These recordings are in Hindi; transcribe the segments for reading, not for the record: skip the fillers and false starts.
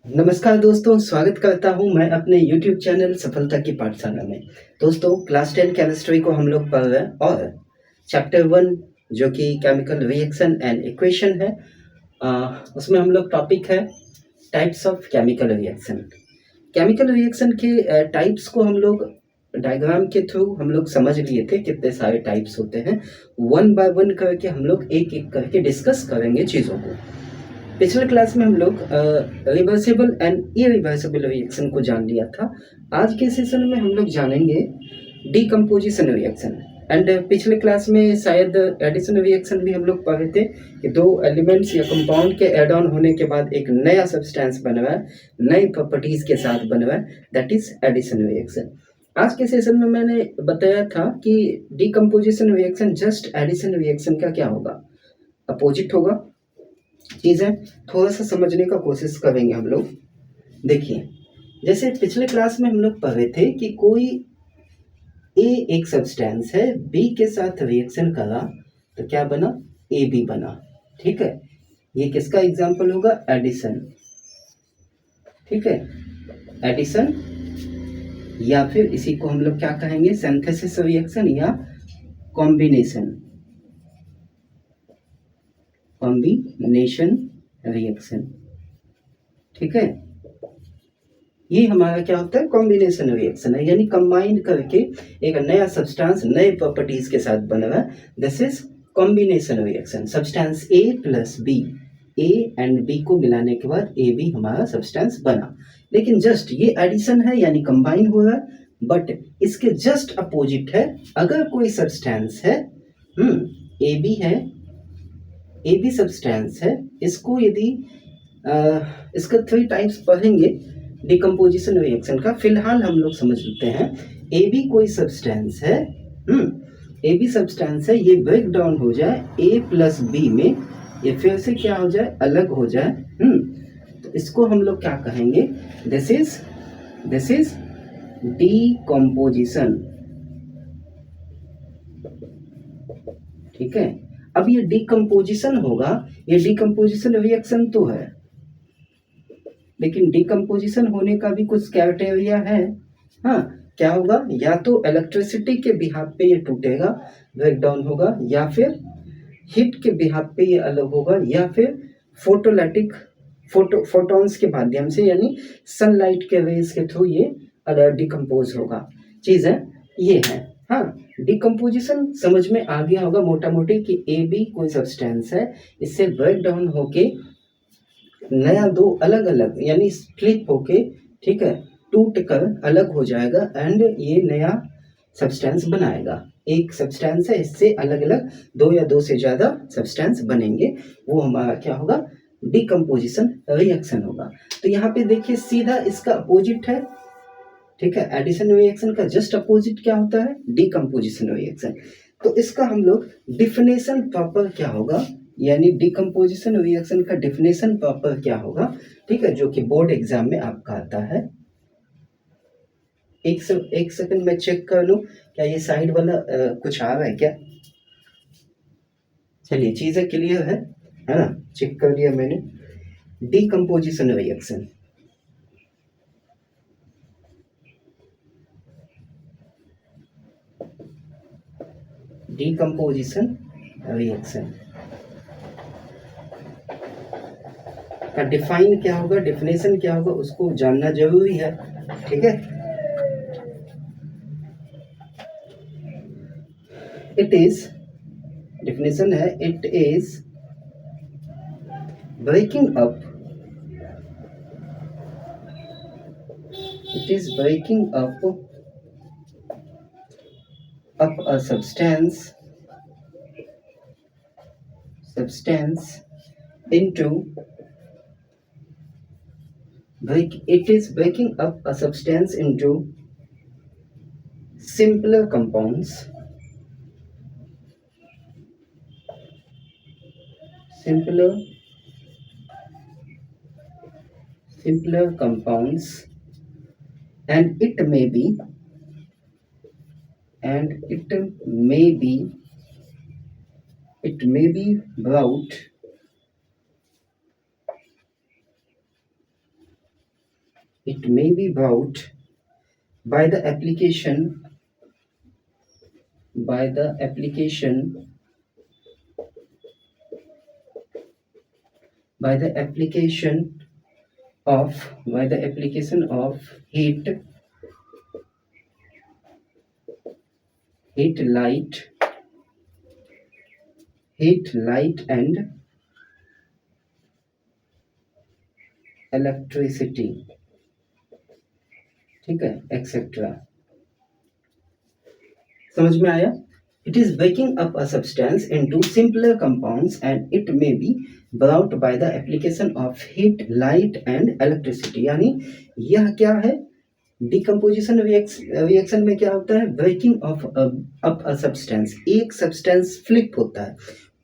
नमस्कार दोस्तों, स्वागत करता हूँ मैं अपने यूट्यूब चैनल सफलता की पाठशाला में। दोस्तों क्लास 10 केमिस्ट्री को हम लोग पढ़ रहे हैं और चैप्टर 1 जो कि केमिकल रिएक्शन एंड इक्वेशन है, उसमें हम लोग टॉपिक है types of chemical reaction. Chemical reaction के टाइप्स को हम लोग डायग्राम के थ्रू हम लोग समझ लिए थे कितने सारे टाइप्स होते हैं। वन बाय वन करके हम लोग एक एक करके डिस्कस करेंगे चीज़ों को। पिछले क्लास में हम लोग रिवर्सिबल एंड इरिवर्सिबल रिएक्शन को जान लिया था। आज के सेशन में हम लोग जानेंगे डीकम्पोजिशन रिएक्शन। एंड पिछले क्लास में शायद एडिशन रिएक्शन भी हम लोग पढ़े थे कि दो एलिमेंट्स या कंपाउंड के एड ऑन होने के बाद एक नया सब्सटेंस बन रहा है, नई प्रॉपर्टीज के साथ बन रहा है, दैट इज एडिशन रिएक्शन। आज के सेशन में मैंने बताया था कि decomposition reaction just addition reaction का क्या होगा, अपोजिट होगा। चीज़ें थोड़ा सा समझने का कोशिश करेंगे हम लोग। देखिए, जैसे पिछले क्लास में हम लोग पढ़े थे कि कोई ए एक सब्सटेंस है, बी के साथ रिएक्शन करा तो क्या बना, ए बी बना। ठीक है, ये किसका एग्जाम्पल होगा, एडिशन। ठीक है, एडिशन या फिर इसी को हम लोग क्या कहेंगे, सिंथेसिस रिएक्शन या कॉम्बिनेशन रिएक्शन। ठीक है, ये हमारा क्या होता है, कॉम्बिनेशन रिएक्शन है, यानी कंबाइन करके एक नया सब्सटेंस नए प्रॉपर्टीज के साथ बना हुआ है। This is combination reaction. Substance A plus B, A and B को मिलाने के बाद ए बी हमारा सब्सटेंस बना। लेकिन जस्ट ये एडिशन है यानी कंबाइन हो रहा है, बट इसके जस्ट अपोजिट है। अगर कोई सब्सटेंस है, ए बी है, ए बी सब्सटेंस है, इसको यदि इसका 3 टाइप्स पढ़ेंगे डिकम्पोजिशन रिएक्शन का। फिलहाल हम लोग समझ लेते हैं, ए बी कोई सब्सटेंस है, ए बी सब्सटेंस है, ये ब्रेक डाउन हो जाए ए प्लस बी में, ये फिर से क्या हो जाए, अलग हो जाए। तो इसको हम लोग क्या कहेंगे, दिस इज डीकम्पोजिशन। ठीक है, अब ये डीकम्पोजिशन होगा, ये डीकम्पोजिशन रिएक्शन तो है, लेकिन डीकम्पोजिशन होने का भी कुछ क्राइटेरिया है। हाँ, क्या होगा, या तो इलेक्ट्रिसिटी के बिहाफ पे ये टूटेगा, ब्रेक डाउन होगा, या फिर हीट के बिहाफ पे ये अलग होगा, या फिर फोटॉन्स के माध्यम से यानी सनलाइट के रेज के थ्रू ये डिकम्पोज होगा। चीज़ है ये है। हाँ, डिकम्पोजिशन समझ में आ गया होगा मोटा मोटी कि ए बी कोई सब्सटेंस है, इससे ब्रेक डाउन होके नया दो अलग अलग यानी स्प्लिट होके, ठीक है, टूट कर अलग हो जाएगा एंड ये नया सब्सटेंस बनाएगा। एक सब्सटेंस है, इससे अलग अलग दो या दो से ज़्यादा सब्सटेंस बनेंगे, वो हमारा क्या होगा, डीकम्पोजिशन रिएक्शन होगा। तो यहाँ पे देखिए सीधा इसका अपोजिट है। ठीक है, एडिशन रिएक्शन का जस्ट अपोजिट क्या होता है, डीकम्पोजिशन रिएक्शन। तो इसका हम लोग डिफिनेशन प्रॉपर क्या होगा, यानी डीकम्पोजिशन रिएक्शन का डिफिनेशन प्रॉपर क्या होगा, ठीक है, जो कि बोर्ड एग्जाम में आपका आता है। एक सेकंड में चेक कर लूं क्या ये साइड वाला कुछ आ रहा है क्या। चलिए, चीजें क्लियर है ना, चेक कर लिया मैंने। डीकम्पोजिशन रिएक्शन, डीकम्पोजिशन रिएक्शन का डिफाइन क्या होगा, डिफिनेशन क्या होगा, उसको जानना जरूरी है। ठीक है, इट इज, डिफिनेशन है, it is breaking up, it is breaking up a substance into it is breaking up a substance into simpler compounds, simpler compounds, and it may be brought It may be brought by the application by the application by the application of heat light and electricity, ठीक है, एक्सेट्रा। समझ में आया? It is breaking up a substance into simpler compounds and it may be brought by the application of heat, light and electricity। यानी यह क्या है? डिकम्पोजिशन रिएक्शन में क्या होता है? Breaking of up a substance, एक सब्सटेंस फ्लिप होता है,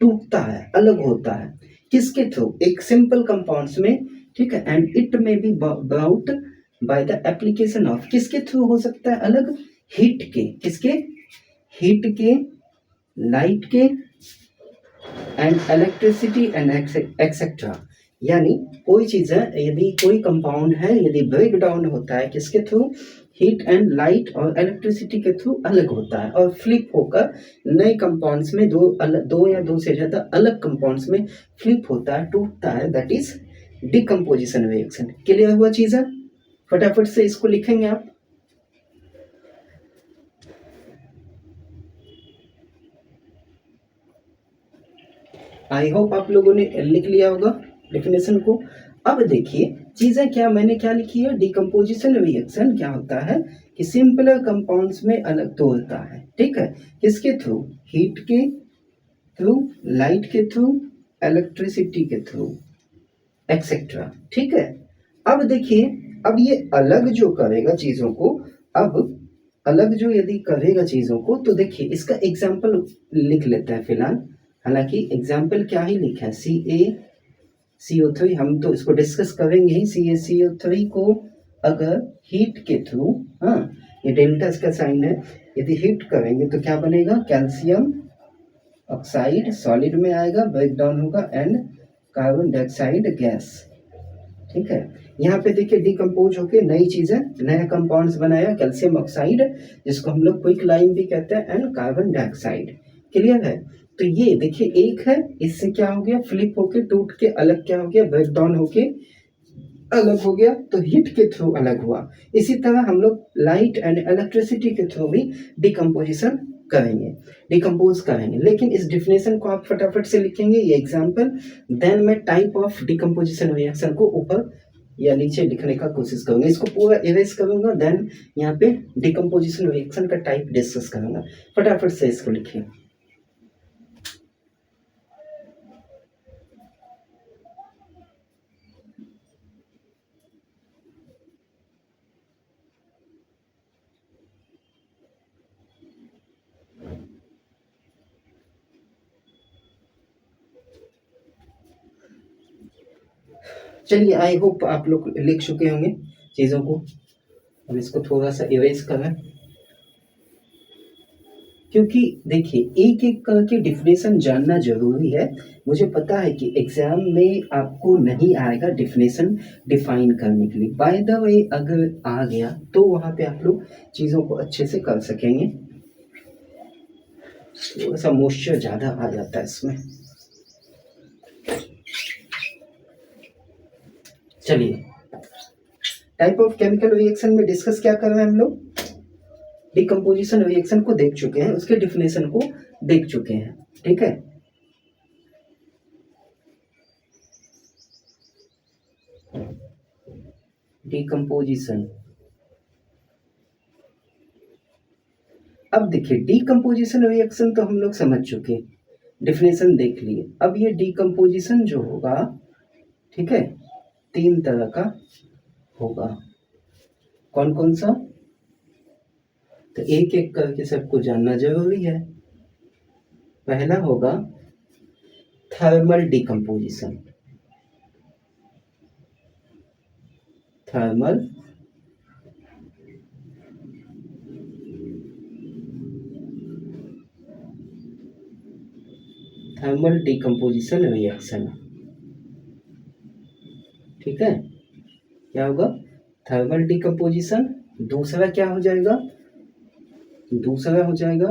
टूटता है, अलग होता है, किसके थ्रू? एक सिंपल कंपाउंड्स में, ठीक है। And it may be brought by the application of, किसके थ्रू हो सकता है अलग? हीट के, किसके? हीट के, लाइट के एंड इलेक्ट्रिसिटी एंड एक्सेट्रा। यानी कोई चीज़ है, यदि कोई कंपाउंड है, यदि ब्रेक डाउन होता है किसके थ्रू? हीट एंड लाइट और इलेक्ट्रिसिटी के थ्रू अलग होता है और फ्लिप होकर नए कंपाउंड्स में दो या दो से ज़्यादा अलग कंपाउंड्स में फ्लिप होता है, टूटता है, that is decomposition reaction. Clear हुआ चीज़ है? फटाफट से इसको लिखेंगे आप। आई होप आप लोगों ने लिख लिया होगा डेफिनेशन को। अब देखिए चीजें क्या मैंने क्या लिखी है? डिकम्पोजिशन रिएक्शन क्या होता है कि सिंपलर कंपाउंड्स में अलग तोड़ता है, ठीक है, किसके थ्रू? हीट के थ्रू, लाइट के थ्रू, इलेक्ट्रिसिटी के थ्रू, एक्सेट्रा, ठीक है। अब देखिए, अब ये अलग जो करेगा चीजों को, अब अलग जो यदि करेगा चीजों को, तो देखिए इसका एग्जाम्पल लिख लेते हैं फिलहाल। हालांकि एग्जाम्पल क्या ही लिखा है? CaCO3, हम तो इसको डिस्कस करेंगे ही। CaCO3 को अगर हीट के थ्रू, हाँ ये डेल्टा इसका साइन है, यदि हीट करेंगे तो क्या बनेगा? कैल्शियम ऑक्साइड सॉलिड में आएगा, ब्रेक डाउन होगा एंड कार्बन डाइऑक्साइड गैस, ठीक है। यहाँ पे देखिए डिकम्पोज होके नई चीजें, नया कंपाउंड्स बनाया, कैल्शियम ऑक्साइड जिसको हम लोग क्विक लाइम भी कहते हैं एंड कार्बन डाइऑक्साइड। क्लियर है? तो ये देखिए एक है, इससे क्या हो गया? फ्लिप होके टूट के अलग क्या हो गया? ब्रेक डाउन होके अलग हो गया, तो हीट के थ्रू अलग हुआ। इसी तरह हम लोग लाइट एंड इलेक्ट्रिसिटी के थ्रू भी डिकम्पोजिशन करेंगे, डिकम्पोज करेंगे। लेकिन इस डिफिनेशन को आप फटाफट से लिखेंगे, ये एग्जाम्पल, देन मैं टाइप ऑफ डिकम्पोजिशन रिएक्शन को ऊपर या नीचे लिखने का कोशिश करूंगा, इसको पूरा इरेज करूंगा, देन यहाँ पे डिकम्पोजिशन रिएक्शन का टाइप डिस्कस करूंगा। फटाफट से इसको लिखिए। चलिए आई होप आप लोग लिख चुके होंगे चीज़ों को। अब इसको थोड़ा सा इरेज करें, क्योंकि देखिए एक एक करके डिफिनेशन जानना जरूरी है। मुझे पता है कि एग्जाम में आपको नहीं आएगा डिफिनेशन डिफाइन करने के लिए, बाय द वे अगर आ गया तो वहाँ पे आप लोग चीज़ों को अच्छे से कर सकेंगे। थोड़ा सा मॉइस्चर ज़्यादा आ जाता है इसमें। चलिए टाइप ऑफ केमिकल रिएक्शन में डिस्कस क्या कर रहे हैं हम लोग? डिकम्पोजिशन रिएक्शन को देख चुके हैं, उसके डिफिनेशन को देख चुके हैं, ठीक है। डिकम्पोजिशन, अब देखिए डिकम्पोजिशन रिएक्शन तो हम लोग समझ चुके, डिफिनेशन देख लिए। अब ये डिकम्पोजिशन जो होगा, ठीक है, तीन तरह का होगा। कौन कौन सा? तो एक एक करके सबको जानना जरूरी है। पहला होगा thermal decomposition, thermal thermal decomposition reaction, ठीक है। क्या होगा? Thermal decomposition. दूसरा क्या हो जाएगा, दूसरा हो जाएगा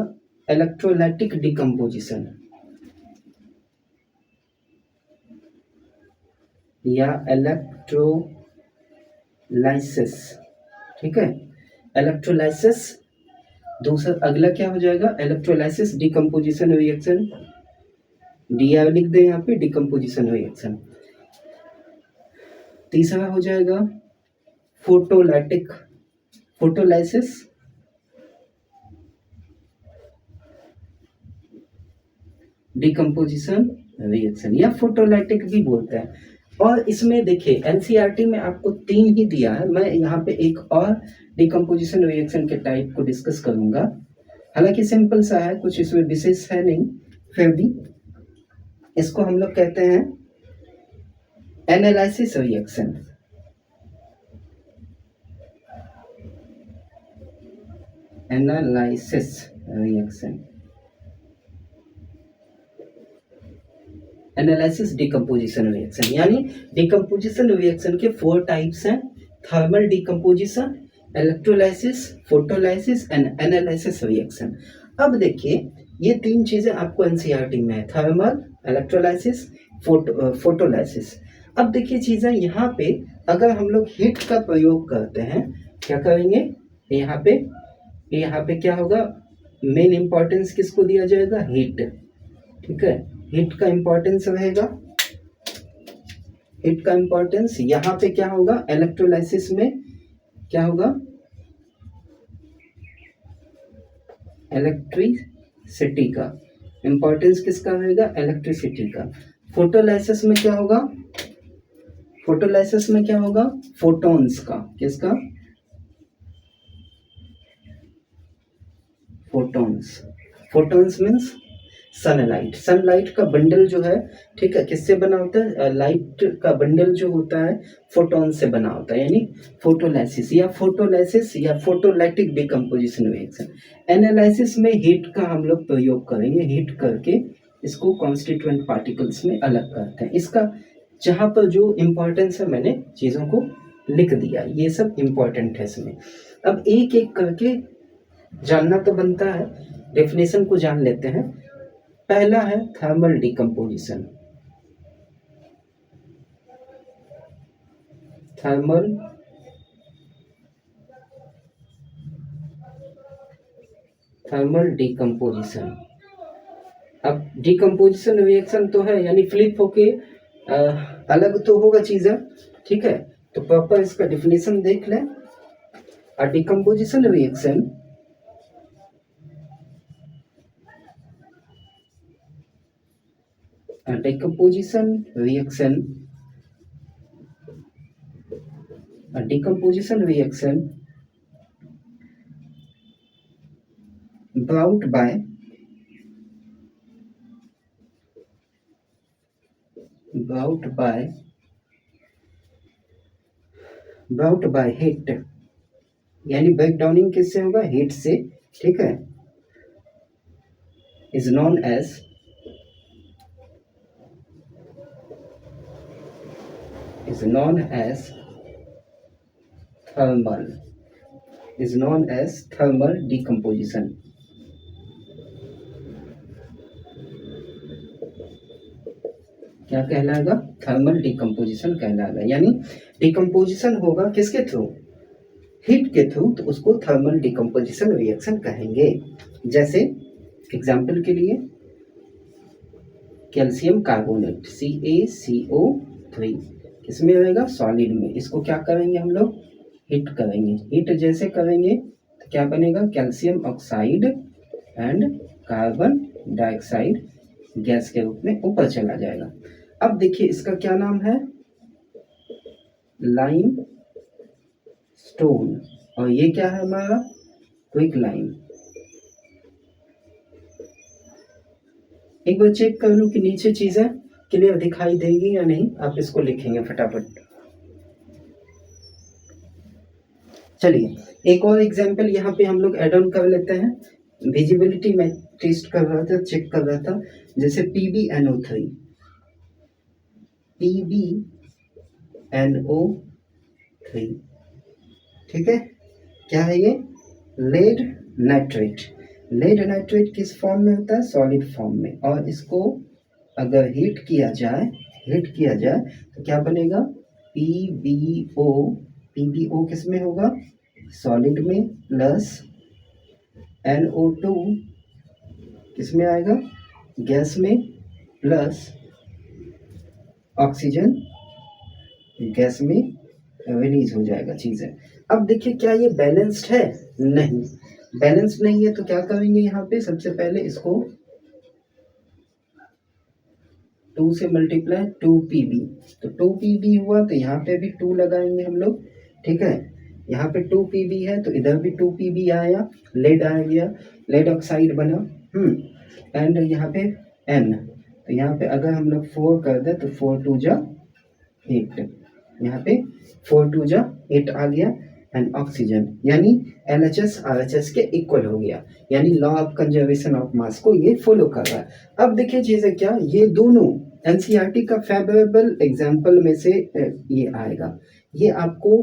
इलेक्ट्रोलाइटिक डिकम्पोजिशन या इलेक्ट्रोलाइसिस। ठीक है, इलेक्ट्रोलाइसिस। दूसरा अगला क्या हो जाएगा, इलेक्ट्रोलाइसिस डिकम्पोजिशन रिएक्शन, डी लिख दें यहाँ पे, डिकम्पोजिशन रिएक्शन। तीसरा हो जाएगा फोटोलाइटिक, फोटोलाइसिस, डिकम्पोजिशन रिएक्शन या फोटोलाइटिक भी बोलते हैं। और इसमें देखिए एनसीईआरटी में आपको 3 ही दिया है, मैं यहाँ पे एक और डिकम्पोजिशन रिएक्शन के टाइप को डिस्कस करूंगा। हालांकि सिंपल सा है, कुछ इसमें विशेष है नहीं, फिर भी इसको हम लोग कहते हैं analysis reaction. Analysis reaction, analysis decomposition reaction, यानी डिकम्पोजिशन रिएक्शन के 4 टाइप्स हैं, thermal decomposition, electrolysis, photolysis and analysis reaction. अब देखिए ये 3 चीजें आपको एनसीईआरटी में है, थर्मल, इलेक्ट्रोलाइसिस, फोटोलाइसिस। अब देखिए चीजें यहाँ पे अगर हम लोग हीट का प्रयोग करते हैं, क्या करेंगे, यहाँ पे क्या होगा, मेन इंपॉर्टेंस किसको दिया जाएगा, हीट। ठीक है, हीट का इंपॉर्टेंस रहेगा, हीट का इंपॉर्टेंस। यहाँ पे क्या होगा, इलेक्ट्रोलाइसिस में क्या होगा, इलेक्ट्रिसिटी का इंपॉर्टेंस किसका रहेगा, इलेक्ट्रिसिटी का। फोटोलाइसिस में क्या होगा, फोटोलाइसिस में क्या होगा, फोटॉन्स का, किसका, photons. Photons means sunlight, sunlight का बंडल जो है, ठीक है, किससे बना होता है, लाइट का बंडल जो होता है फोटॉन से बना होता है, यानी फोटोलाइसिस या फोटोलाइटिक डिकम्पोजिशन रिएक्शन। एनालिसिस में हीट का हम लोग प्रयोग करेंगे, हीट करके इसको कॉन्स्टिट्यूएंट पार्टिकल्स में अलग करते हैं। इसका जहाँ पर जो इम्पोर्टेंस है मैंने चीज़ों को लिख दिया, ये सब इम्पोर्टेंट है इसमें। अब एक एक करके जानना तो बनता है, डेफिनेशन को जान लेते हैं। पहला है थर्मल डिकम्पोजिशन, थर्मल डिकम्पोजिशन। अब डिकम्पोजिशन रिएक्शन तो है, यानी फ्लिप होके अलग तो होगा चीजें, ठीक है, तो प्रॉपर इसका डिफिनेशन देख लें। A decomposition reaction brought by heat, यानी ब्रेक डाउनिंग किससे होगा, हीट से, ठीक है, is known as thermal decomposition। क्या कहलाएगा, थर्मल डिकम्पोजिशन कहलाएगा, यानी डिकम्पोजिशन होगा किसके थ्रू, हीट के थ्रू, तो उसको थर्मल डिकम्पोजिशन रिएक्शन कहेंगे। जैसे एग्जाम्पल के लिए कैल्शियम कार्बोनेट CaCO3 किसमें रहेगा, सॉलिड में, इसको क्या करेंगे हम लोग, हीट करेंगे। हीट जैसे करेंगे तो क्या बनेगा, calcium oxide and carbon dioxide gas के रूप में ऊपर चला जाएगा। अब देखिए इसका क्या नाम है, लाइम स्टोन, और ये क्या है हमारा, क्विक लाइम। एक बार चेक कर लूं कि नीचे चीजें क्लियर दिखाई देगी या नहीं, आप इसको लिखेंगे फटाफट। चलिए एक और एग्जांपल यहाँ पे हम लोग एड ऑन कर लेते हैं। विजिबिलिटी में टेस्ट कर रहा था, चेक कर रहा था, जैसे PbNO3, ठीक है, क्या है ये? Lead nitrate. लेड नाइट्रेट किस फॉर्म में होता है? सॉलिड फॉर्म में। और इसको अगर हीट किया जाए तो क्या बनेगा? PbO। PbO किस में होगा? सॉलिड में, प्लस NO2 किस में आएगा? गैस में, प्लस ऑक्सीजन गैस में रिलीज हो जाएगा चीज़ें। अब देखिए, क्या ये बैलेंस्ड है? नहीं, बैलेंस्ड नहीं है। तो क्या करेंगे यहाँ पे? सबसे पहले इसको 2 से मल्टीप्लाई, 2Pb। तो 2Pb हुआ तो यहाँ पे भी 2 लगाएंगे हम लोग। ठीक है, यहाँ पे 2Pb है तो इधर भी 2Pb आया, लेड आ गया, लेड ऑक्साइड बना। एंड यहाँ पे N, तो यहाँ पे अगर हम लोग 4 कर दें तो 4 2 जा 8, यहाँ पे 4 2 जा 8 आ गया। एंड ऑक्सीजन यानी LHS RHS के इक्वल हो गया, यानी law of conservation of mass को ये फॉलो कर रहा है। अब देखिए चीज़ें क्या, ये दोनों NCERT का फेवरेबल एग्जाम्पल में से ये आएगा। ये आपको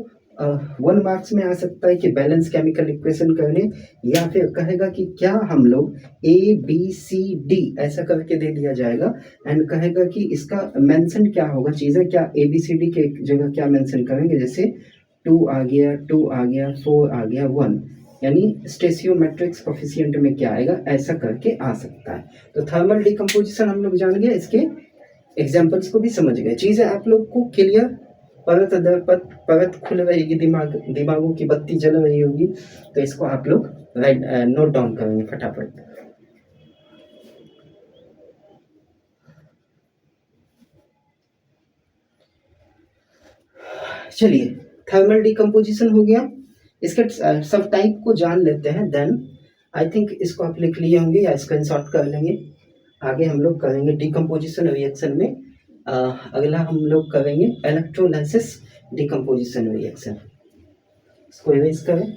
1 मार्क्स में आ सकता है कि बैलेंस केमिकल इक्वेशन करने, या फिर कहेगा कि क्या हम लोग ABCD ऐसा करके दे दिया जाएगा। एंड कहेगा कि इसका मेंशन क्या होगा, चीज़ें क्या ABCD के जगह क्या मेंशन करेंगे, जैसे 2 आ गया, 2 आ गया, 4 आ गया, 1, यानी स्टेशियोमेट्रिक्स कोफिशिएंट में क्या आएगा, ऐसा करके आ सकता है। तो थर्मल डिकम्पोजिशन हम लोग जान गए, इसके एग्जाम्पल्स को भी समझ गए। चीज़ें आप लोग को क्लियर, परत दर परत खुल रहेगी, दिमागों की बत्ती जल रही होगी। तो इसको आप लोग नोट डाउन करेंगे फटाफट। चलिए, थर्मल डिकम्पोजिशन हो गया, इसके सब टाइप को जान लेते हैं। देन आई थिंक इसको आप लिख लिए होंगे या स्क्रीनशॉट कर लेंगे। आगे हम लोग करेंगे डिकम्पोजिशन रिएक्शन में। अगला हम लोग करेंगे इलेक्ट्रोलाइसिस डिकम्पोजिशन रिएक्शन। इसको इरेज करें।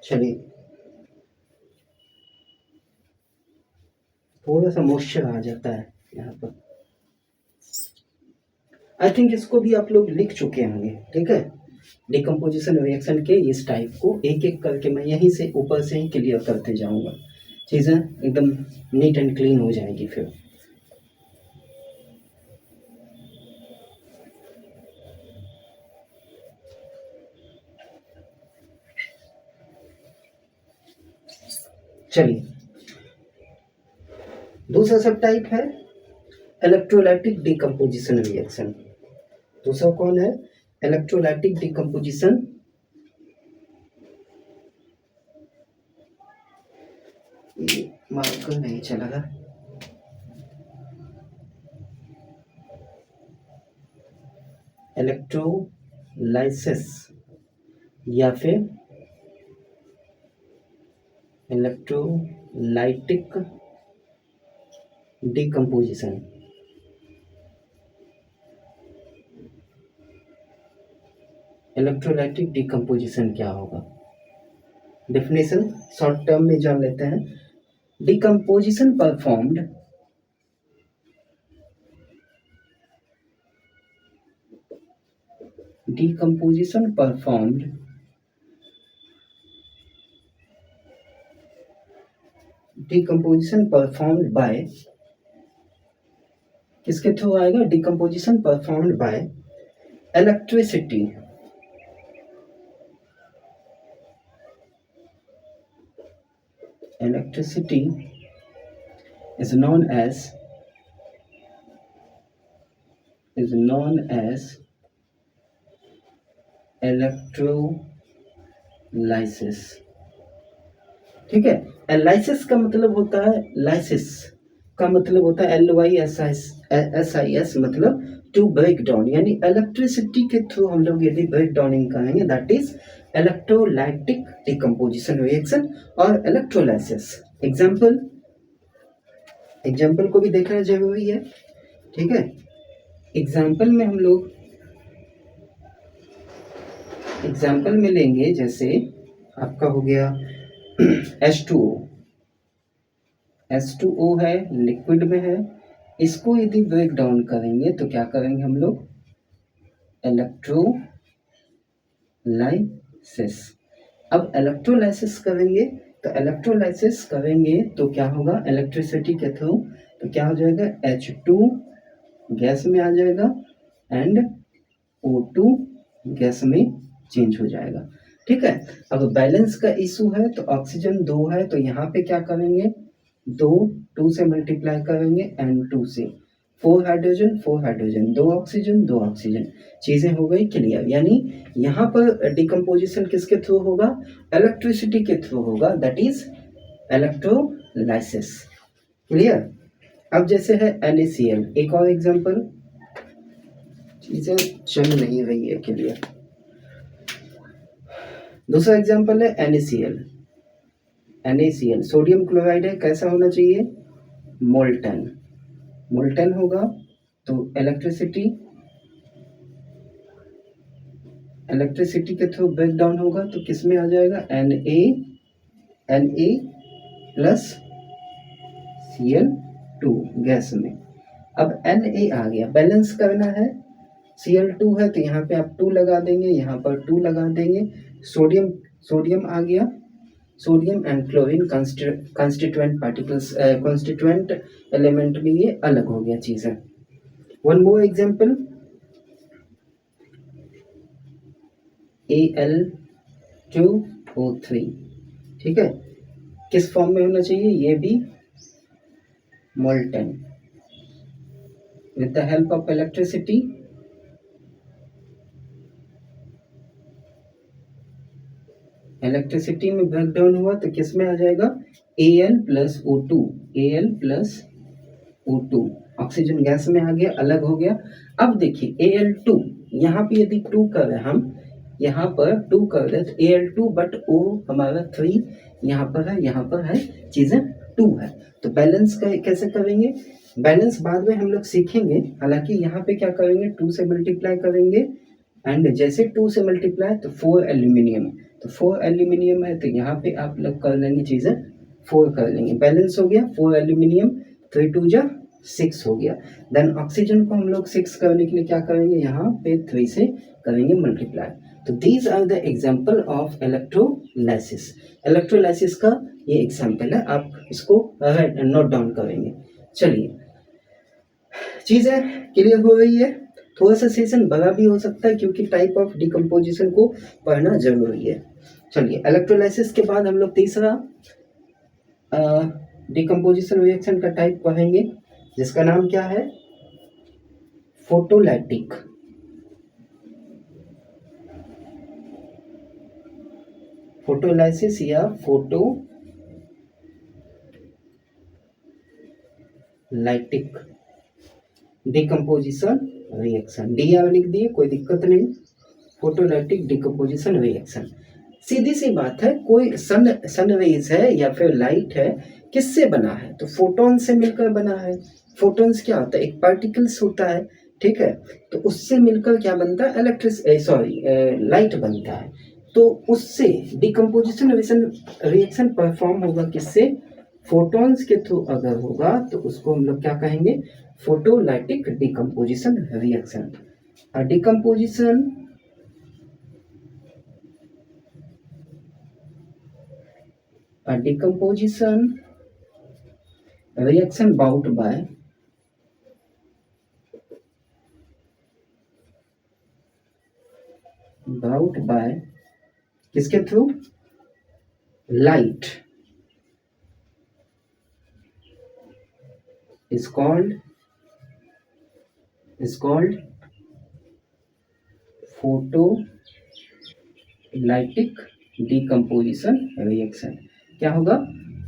चलिए, थोड़ा सा मॉइस्चर आ जाता है यहाँ पर। आई थिंक इसको भी आप लोग लिख चुके होंगे। ठीक है, डिकम्पोजिशन रिएक्शन के इस टाइप को एक एक करके मैं यहीं से ऊपर से ही क्लियर करते जाऊंगा, चीज़ें एकदम नीट एंड क्लीन हो जाएगी फिर। चलिए, दूसरा सब टाइप है इलेक्ट्रोलाइटिक डिकम्पोजिशन रिएक्शन। दूसरा कौन है? Electrolytic decomposition. मार्कर नहीं चला है। इलेक्ट्रोलाइसिस या फिर इलेक्ट्रोलाइटिक डिकम्पोजिशन। इलेक्ट्रोलाइटिक डिकम्पोजिशन क्या होगा? डेफिनेशन शॉर्ट टर्म में जान लेते हैं। डिकम्पोजिशन परफॉर्म्ड बाय, किसके थ्रू आएगा? Decomposition performed by electricity is known as electrolysis. ठीक है, एलाइसिस का मतलब होता है, लाइसिस का मतलब होता है LYSIS, मतलब टू ब्रेक डाउन, यानी इलेक्ट्रिसिटी के थ्रू हम लोग यदि ब्रेक डाउनिंग करेंगे, that is electrolytic decomposition reaction और इलेक्ट्रोलाइसिस। एग्जाम्पल को भी देखना जरूरी है। ठीक है, एग्जाम्पल में हम लोग लेंगे, जैसे आपका हो गया H2O। H2O है, लिक्विड में है, इसको यदि ब्रेक डाउन करेंगे तो क्या करेंगे हम लोग, इलेक्ट्रोलाइसिस। अब इलेक्ट्रोलाइसिस करेंगे तो क्या होगा, इलेक्ट्रिसिटी के थ्रू, तो क्या हो जाएगा, H2 गैस में आ जाएगा एंड O2 गैस में चेंज हो जाएगा। ठीक है, अब बैलेंस का इशू है तो ऑक्सीजन 2 है तो यहाँ पे क्या करेंगे, 2 से मल्टीप्लाई करेंगे N2 से, 4 हाइड्रोजन 2 ऑक्सीजन, चीजें हो गई क्लियर। यानी यहाँ पर डिकम्पोजिशन किसके थ्रू होगा, इलेक्ट्रिसिटी के थ्रू होगा, दैट इज इलेक्ट्रोलाइसिस। क्लियर। अब जैसे है NaCl, एक और एग्जांपल, चीजें चल नहीं रही है क्लियर। दूसरा एग्जांपल है NaCl, सोडियम क्लोराइड है, कैसा होना चाहिए, मोल्टन होगा, तो इलेक्ट्रिसिटी के थ्रू ब्रेक डाउन होगा तो किस में आ जाएगा, Na प्लस Cl2 गैस में। अब Na आ गया, बैलेंस करना है, Cl2 है तो यहाँ पे आप 2 लगा देंगे, यहाँ पर 2 लगा देंगे, सोडियम आ गया, sodium and chlorine constituent particles, constituent element में ये अलग हो गया चीज़ें। वन मोर एग्जांपल, Al2O3, ठीक है, किस फॉर्म में होना चाहिए, ये भी molten with the help of electricity. Electricity में ब्रेक डाउन हुआ तो किस में आ जाएगा, Al plus O2, oxygen gas में आ गया, अलग हो गया। अब देखिए Al2, यहाँ पे यदि 2 कर रहे हम, यहाँ पर 2 कर रहे तो Al2 बट O हमारा 3 यहाँ पर है, चीजें 2 है, तो बैलेंस कैसे करेंगे, बैलेंस बाद में हम लोग सीखेंगे। हालांकि यहाँ पे क्या करेंगे, 2 से मल्टीप्लाई करेंगे एंड जैसे 2 से मल्टीप्लाई तो 4 एल्यूमिनियम, तो 4 एल्यूमिनियम है तो यहाँ पे आप लोग कर लेंगे चीजें, 4 कर लेंगे, बैलेंस हो गया, 4 एल्यूमिनियम, 3 2 जा 6 हो गया। देन ऑक्सीजन को हम लोग 6 करने के लिए क्या करेंगे, यहाँ पे 3 से करेंगे मल्टीप्लाई। तो these are the example of electrolysis का ये एग्जाम्पल है, आप इसको नोट डाउन करेंगे। चलिए, चीजें क्लियर हो रही है, थोड़ा सा सेशन बड़ा भी हो सकता है क्योंकि टाइप ऑफ डिकम्पोजिशन को पढ़ना जरूरी है। चलिए, इलेक्ट्रोलाइसिस के बाद हम लोग तीसरा डिकम्पोजिशन रिएक्शन का टाइप पढ़ेंगे जिसका नाम क्या है, फोटोलाइटिक। फोटोलाइसिस या फोटोलाइटिक डिकम्पोजिशन रिएक्शन, DR लिख दिए, कोई दिक्कत नहीं। फोटोलाइटिक डिकम्पोजिशन रिएक्शन, सीधी सी बात है, कोई सन रेज है या फिर लाइट है, किससे बना है, तो फोटोन से मिलकर बना है। फोटोन्स क्या होता है, एक पार्टिकल्स होता है, ठीक है, तो उससे मिलकर क्या बनता है, लाइट बनता है। तो उससे डिकम्पोजिशन रिएक्शन परफॉर्म होगा किससे, फोटॉन्स के थ्रू अगर होगा तो उसको हम लोग क्या कहेंगे, photolytic decomposition reaction. Decomposition reaction brought by किसके through, light is called photolytic decomposition reaction. क्या होगा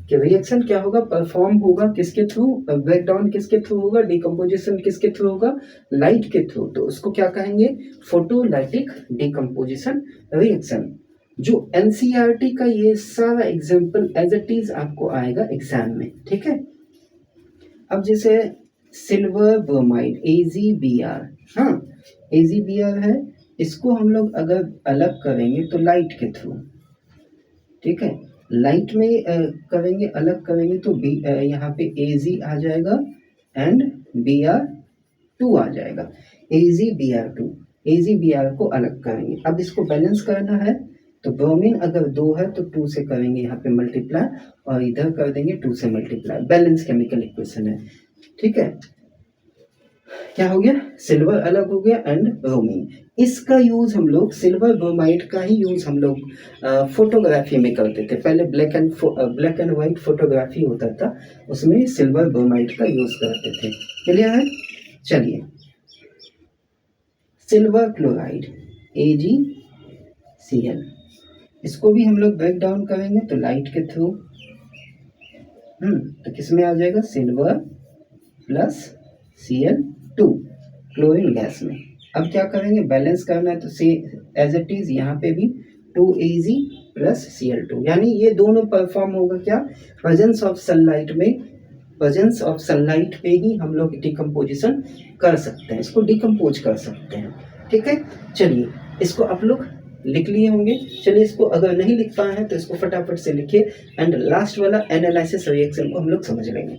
कि रिएक्शन क्या होगा, परफॉर्म होगा किसके थ्रू, ब्रेकडाउन किसके थ्रू होगा, डिकम्पोजिशन किसके थ्रू होगा, लाइट के थ्रू, तो उसको क्या कहेंगे, फोटोलाइटिक डिकम्पोजिशन रिएक्शन। जो NCERT का ये सारा एग्जाम्पल एज इट इज आपको आएगा एग्जाम में, ठीक है। अब जैसे सिल्वर ब्रोमाइड AgBr, हाँ AgBr है, इसको हम लोग अगर अलग करेंगे तो लाइट के थ्रू, ठीक है, लाइट में करेंगे, अलग करेंगे तो बी यहाँ पे AG आ जाएगा एंड Br2 आ जाएगा। AgBr2, AgBr को अलग करेंगे। अब इसको बैलेंस करना है तो ब्रोमीन अगर 2 है तो 2 से करेंगे यहाँ पे मल्टीप्लाई और इधर कर देंगे 2 से मल्टीप्लाई। बैलेंस केमिकल इक्वेशन है, ठीक है। क्या हो गया, सिल्वर अलग हो गया एंड ब्रोमीन। इसका यूज हम लोग सिल्वर ब्रोमाइड का ही यूज हम लोग फोटोग्राफी में करते थे। पहले ब्लैक एंड व्हाइट फोटोग्राफी होता था, उसमें सिल्वर ब्रोमाइड का यूज करते थे। क्लियर है? चलिए, सिल्वर क्लोराइड AgCl, इसको भी हम लोग ब्रेक डाउन करेंगे तो लाइट के थ्रू तो किसमें आ जाएगा, silver plus Cl2 chlorine gas में। अब क्या करेंगे, बैलेंस करना है तो से एज इट इज यहाँ पे भी 2Ag प्लस Cl2, यानी ये दोनों परफॉर्म होगा क्या, प्रेजेंस ऑफ सनलाइट में। प्रेजेंस ऑफ सनलाइट पे ही हम लोग डिकम्पोजिशन कर सकते हैं, इसको डिकम्पोज कर सकते हैं, ठीक है। चलिए, इसको आप लोग लिख लिए होंगे। चलिए, इसको अगर नहीं लिख पाए हैं तो इसको फटाफट से लिखिए एंड लास्ट वाला एनालिसिस रिएक्शन को हम लोग समझ लेंगे।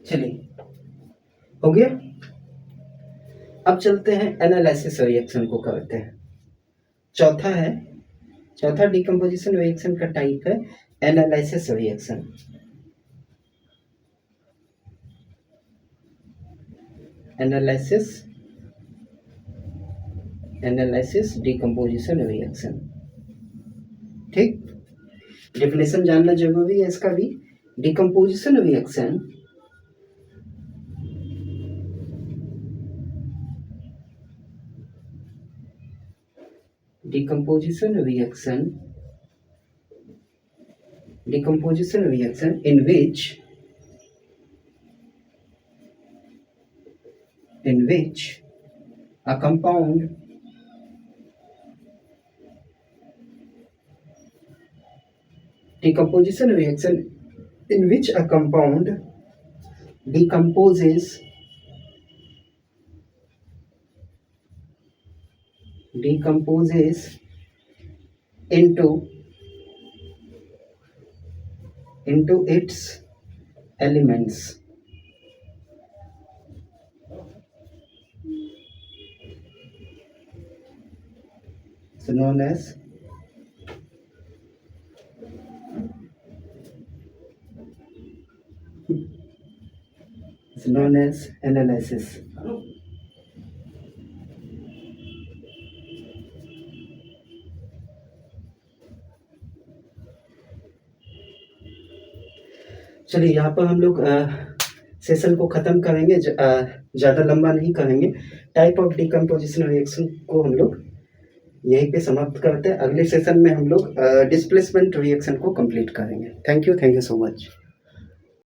चलिए, हो गया। अब चलते हैं एनालिसिस रिएक्शन को करते हैं। चौथा डिकम्पोजिशन रिएक्शन का टाइप है analysis reaction. Analysis decomposition reaction, ठीक। डेफिनेशन जानना जरूरी है इसका भी। Decomposition reaction in which a compound decomposes into its elements. So known as analysis. चलिए, यहाँ पर हम लोग सेशन को ख़त्म करेंगे, ज़्यादा लंबा नहीं करेंगे। टाइप ऑफ डिकम्पोजिशन रिएक्शन को हम लोग यहीं पे समाप्त करते हैं। अगले सेशन में हम लोग डिस्प्लेसमेंट रिएक्शन को कंप्लीट करेंगे। Thank you so much.